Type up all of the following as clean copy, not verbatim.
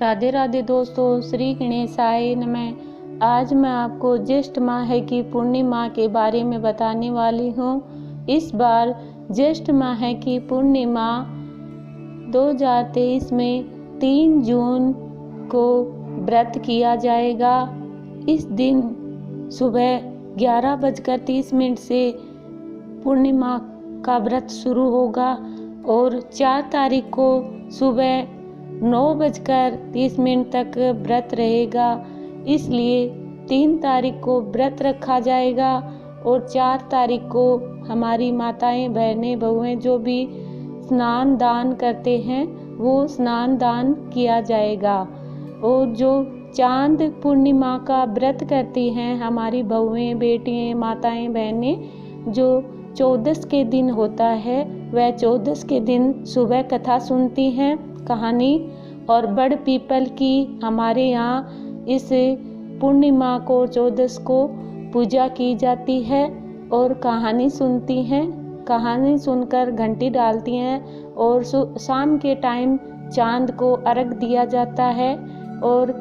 राधे राधे दोस्तों, श्री गणेशाय नमः। आज मैं आपको ज्येष्ठ माह की पूर्णिमा के बारे में बताने वाली हूँ। इस बार ज्येष्ठ माह की पूर्णिमा 2023 में 3 जून को व्रत किया जाएगा। इस दिन सुबह 11:30 से पूर्णिमा का व्रत शुरू होगा और 4 तारीख को सुबह 9:30 तक व्रत रहेगा। इसलिए 3 तारीख को व्रत रखा जाएगा और 4 तारीख को हमारी माताएं, बहनें, बहुएं जो भी स्नान दान करते हैं वो स्नान दान किया जाएगा। और जो चांद पूर्णिमा का व्रत करती हैं हमारी बहुएं, बेटियां, माताएं, बहनें, जो 14 के दिन होता है वह 14 के दिन सुबह कथा सुनती हैं, कहानी। और बड़ पीपल की हमारे यहाँ इस पूर्णिमा को 14 को पूजा की जाती है और कहानी सुनती हैं। कहानी सुनकर घंटी डालती हैं और शाम के टाइम चांद को अर्घ दिया जाता है और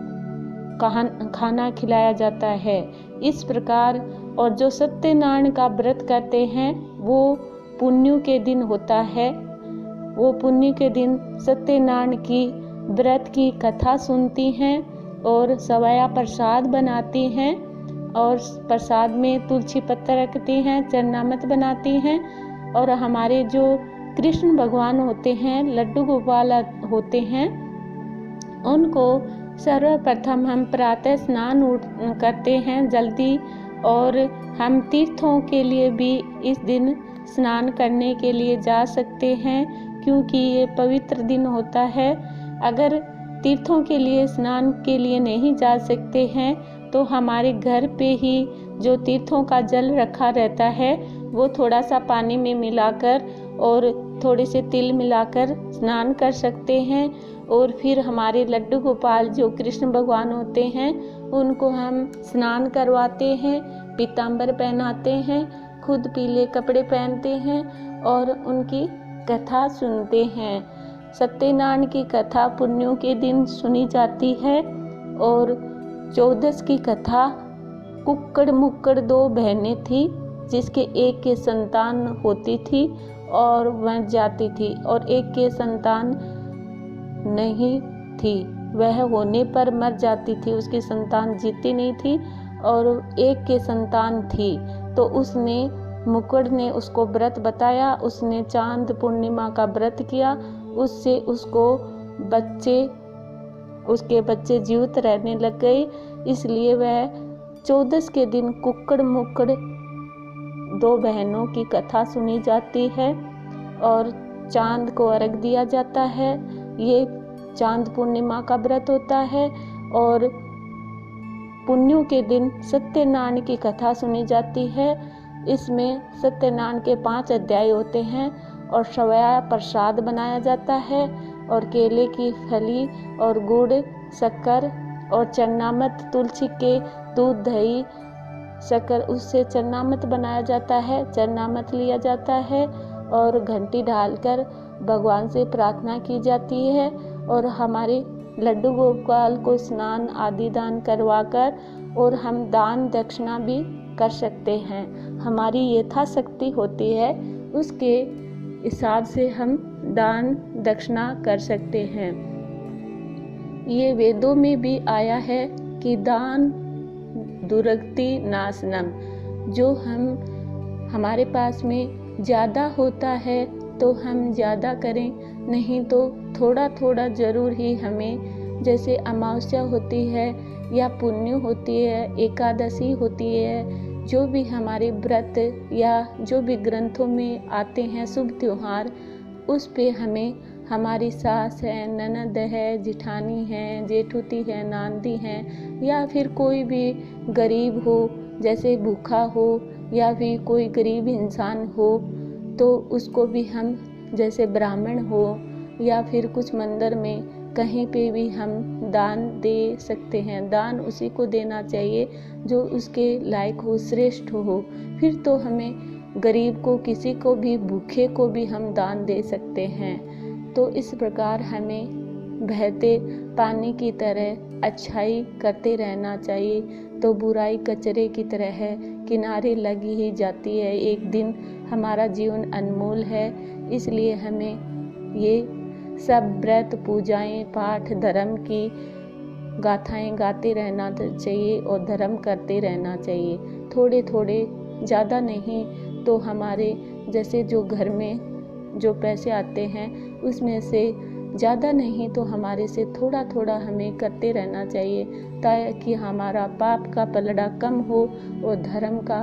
खाना खिलाया जाता है। इस प्रकार और जो सत्यनारायण का व्रत करते हैं वो पुण्य के दिन होता है। वो पुण्य के दिन सत्यनारायण की व्रत की कथा सुनती हैं और सवाया प्रसाद बनाती हैं और प्रसाद में तुलसी पत्ता रखती हैं, चरणामृत बनाती हैं। और हमारे जो कृष्ण भगवान होते हैं, लड्डू गोपाल होते हैं, उनको सर्वप्रथम हम प्रातः स्नान करते हैं जल्दी। और हम तीर्थों के लिए भी इस दिन स्नान करने के लिए जा सकते हैं क्योंकि ये पवित्र दिन होता है। अगर तीर्थों के लिए स्नान के लिए नहीं जा सकते हैं तो हमारे घर पे ही जो तीर्थों का जल रखा रहता है वो थोड़ा सा पानी में मिलाकर और थोड़े से तिल मिलाकर स्नान कर सकते हैं। और फिर हमारे लड्डू गोपाल जो कृष्ण भगवान होते हैं उनको हम स्नान करवाते हैं, पीताम्बर पहनाते हैं, खुद पीले कपड़े पहनते हैं और उनकी कथा सुनते हैं। सत्यनारायण की कथा पुण्यों के दिन सुनी जाती है। और 14 की कथा कुक्कड़ मुक्कड़ 2 बहनें थी जिसके एक के संतान होती थी और वह जाती थी और एक के संतान नहीं थी, वह होने पर मर जाती थी, उसकी संतान जीती नहीं थी और एक के संतान थी। तो उसने मुकुड़ ने उसको व्रत बताया, उसने चांद पूर्णिमा का व्रत किया, उससे उसके बच्चे जीवित रहने लग गए। इसलिए वह 14 के दिन कुक्कड़ मुक्कड़ 2 बहनों की कथा सुनी जाती है और चांद को अर्घ दिया जाता है। ये चांद पूर्णिमा का व्रत होता है। और पुण्यों के दिन सत्यनारायण की कथा सुनी जाती है। इसमें सत्यनारायण के 5 अध्याय होते हैं और सवाया प्रसाद बनाया जाता है और केले की फली और गुड़, शक्कर और चरणामृत, तुलसी के दूध, दही, शक्कर, उससे चरणामृत बनाया जाता है, चरणामृत लिया जाता है और घंटी डालकर भगवान से प्रार्थना की जाती है। और हमारे लड्डू गोपाल को स्नान आदि दान करवाकर और हम दान दक्षिणा भी कर सकते हैं। हमारी यथाशक्ति होती है उसके हिसाब से हम दान दक्षिणा कर सकते हैं। ये वेदों में भी आया है कि दान दुर्गति नाशनम। जो हमारे पास में ज़्यादा होता है तो हम ज़्यादा करें, नहीं तो थोड़ा थोड़ा ज़रूर ही हमें, जैसे अमावस्या होती है या पुण्य होती है, एकादशी होती है, जो भी हमारे व्रत या जो भी ग्रंथों में आते हैं शुभ त्योहार, उस पे हमें हमारी सास है, ननद है, जिठानी है, जेठुती है, नांदी है या फिर कोई भी गरीब हो, जैसे भूखा हो या फिर कोई गरीब इंसान हो तो उसको भी हम, जैसे ब्राह्मण हो या फिर कुछ मंदिर में कहीं पे भी हम दान दे सकते हैं। दान उसी को देना चाहिए जो उसके लायक हो, श्रेष्ठ हो। फिर तो हमें गरीब को, किसी को भी, भूखे को भी हम दान दे सकते हैं। तो इस प्रकार हमें बहते पानी की तरह अच्छाई करते रहना चाहिए, तो बुराई कचरे की तरह है, किनारे लगी ही जाती है। एक दिन हमारा जीवन अनमोल है, इसलिए हमें ये सब व्रत, पूजाएं, पाठ, धर्म की गाथाएं गाते रहना चाहिए और धर्म करते रहना चाहिए। थोड़े थोड़े, ज़्यादा नहीं तो हमारे जैसे जो घर में जो पैसे आते हैं उसमें से ज़्यादा नहीं तो हमारे से थोड़ा थोड़ा हमें करते रहना चाहिए, ताकि हमारा पाप का पलड़ा कम हो और धर्म का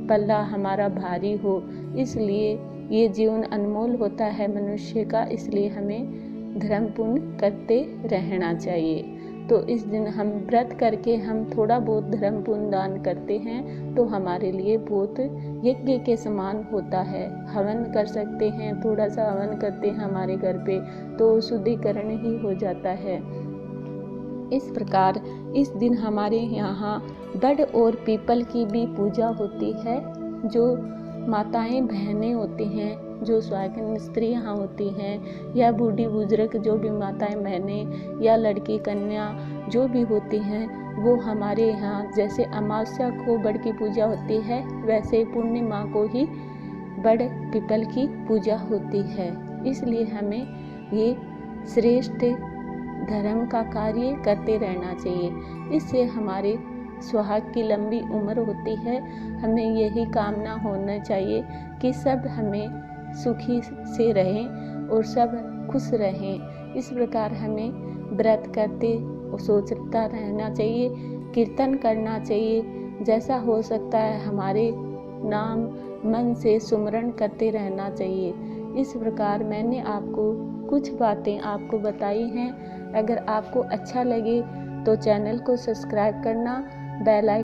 पल्ला हमारा भारी हो। इसलिए ये जीवन अनमोल होता है मनुष्य का, इसलिए हमें धर्म पुण्य करते रहना चाहिए। तो इस दिन हम व्रत करके हम थोड़ा बहुत धर्म पुण्य दान करते हैं तो हमारे लिए बहुत यज्ञ के समान होता है। हवन कर सकते हैं, थोड़ा सा हवन करते हैं हमारे घर पे तो शुद्धिकरण ही हो जाता है। इस प्रकार इस दिन हमारे यहाँ बड़ और पीपल की भी पूजा होती है। जो माताएं बहनें होती हैं, जो सुहागिन स्त्रियाँ होती हैं या बूढ़ी बुजुर्ग जो भी माताएं बहनें या लड़की कन्या जो भी होती हैं, वो हमारे यहाँ जैसे अमावस्या को बड़ की पूजा होती है वैसे पूर्णिमा को ही बड़ पीपल की पूजा होती है। इसलिए हमें ये श्रेष्ठ धर्म का कार्य करते रहना चाहिए। इससे हमारे सुहाग की लंबी उम्र होती है। हमें यही कामना होना चाहिए कि सब हमें सुखी से रहें और सब खुश रहें। इस प्रकार हमें व्रत करते और सोचता रहना चाहिए, कीर्तन करना चाहिए, जैसा हो सकता है हमारे नाम मन से सुमरण करते रहना चाहिए। इस प्रकार मैंने आपको कुछ बातें आपको बताई हैं। अगर आपको अच्छा लगे तो चैनल को सब्सक्राइब करना, बेल आइकन